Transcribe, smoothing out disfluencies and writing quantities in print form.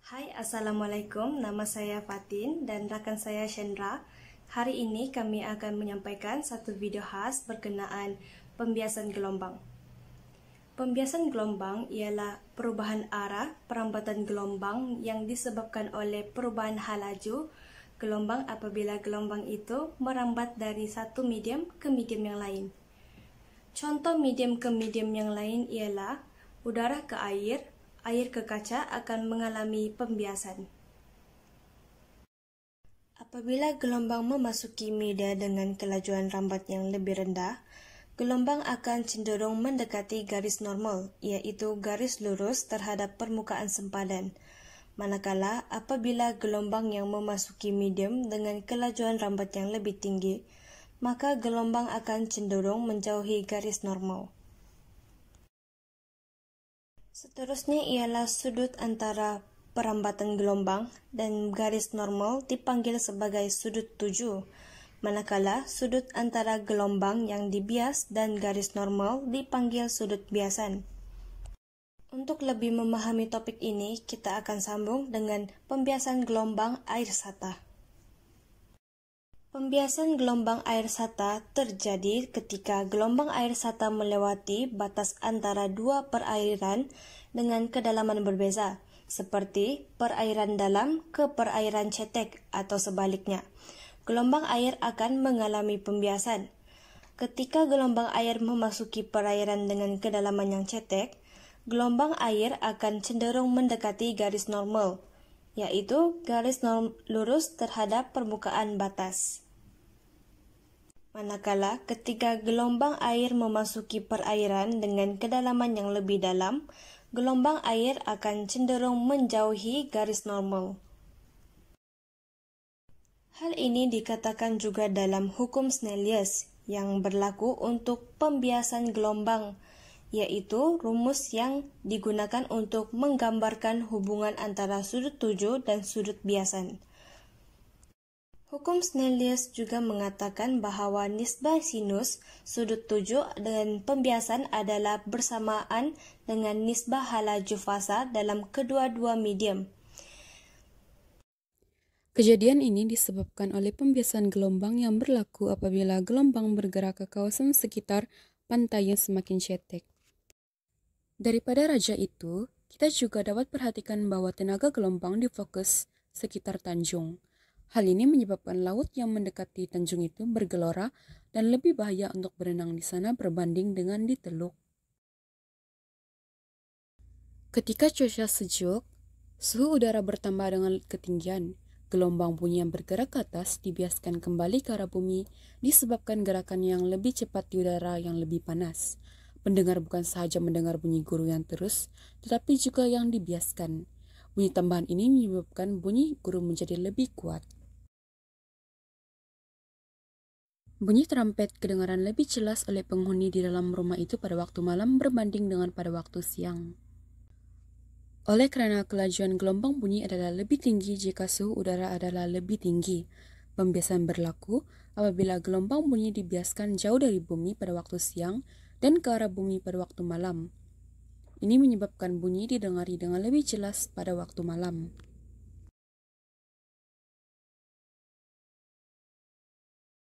Hai, Assalamualaikum. Nama saya Fatin dan rakan saya Shendra. Hari ini kami akan menyampaikan satu video khas berkenaan pembiasan gelombang. Pembiasan gelombang ialah perubahan arah perambatan gelombang yang disebabkan oleh perubahan hal laju gelombang apabila gelombang itu merambat dari satu medium ke medium yang lain. Contoh medium ke medium yang lain ialah udara ke air, air ke kaca akan mengalami pembiasan. Apabila gelombang memasuki media dengan kelajuan rambat yang lebih rendah, gelombang akan cenderung mendekati garis normal, yaitu garis lurus terhadap permukaan sempadan. Manakala apabila gelombang yang memasuki medium dengan kelajuan rambat yang lebih tinggi, maka gelombang akan cenderung menjauhi garis normal. Seterusnya ialah sudut antara perambatan gelombang dan garis normal dipanggil sebagai sudut tuju, manakala sudut antara gelombang yang dibias dan garis normal dipanggil sudut biasan. Untuk lebih memahami topik ini, kita akan sambung dengan pembiasan gelombang air sata. Pembiasan gelombang air sata terjadi ketika gelombang air sata melewati batas antara dua perairan dengan kedalaman berbeza, seperti perairan dalam ke perairan cetek atau sebaliknya. Gelombang air akan mengalami pembiasan. Ketika gelombang air memasuki perairan dengan kedalaman yang cetek, gelombang air akan cenderung mendekati garis normal, yaitu garis lurus terhadap permukaan batas. Manakala ketika gelombang air memasuki perairan dengan kedalaman yang lebih dalam, gelombang air akan cenderung menjauhi garis normal. Hal ini dikatakan juga dalam hukum Snellius yang berlaku untuk pembiasan gelombang, yaitu rumus yang digunakan untuk menggambarkan hubungan antara sudut tuju dan sudut biasan. Hukum Snellius juga mengatakan bahwa nisbah sinus, sudut tuju, dan pembiasan adalah bersamaan dengan nisbah hal laju fasa dalam kedua-dua medium. Kejadian ini disebabkan oleh pembiasan gelombang yang berlaku apabila gelombang bergerak ke kawasan sekitar pantai yang semakin cetek. Daripada raja itu, kita juga dapat perhatikan bahwa tenaga gelombang difokus sekitar tanjung. Hal ini menyebabkan laut yang mendekati tanjung itu bergelora dan lebih bahaya untuk berenang di sana berbanding dengan di teluk. Ketika cuaca sejuk, suhu udara bertambah dengan ketinggian. Gelombang bunyi yang bergerak ke atas dibiaskan kembali ke arah bumi disebabkan gerakan yang lebih cepat di udara yang lebih panas. Pendengar bukan sahaja mendengar bunyi guru yang terus, tetapi juga yang dibiaskan. Bunyi tambahan ini menyebabkan bunyi guru menjadi lebih kuat. Bunyi trompet kedengaran lebih jelas oleh penghuni di dalam rumah itu pada waktu malam berbanding dengan pada waktu siang. Oleh karena kelajuan gelombang bunyi adalah lebih tinggi jika suhu udara adalah lebih tinggi. Pembiasan berlaku apabila gelombang bunyi dibiaskan jauh dari bumi pada waktu siang dan ke arah bumi pada waktu malam. Ini menyebabkan bunyi didengari dengan lebih jelas pada waktu malam.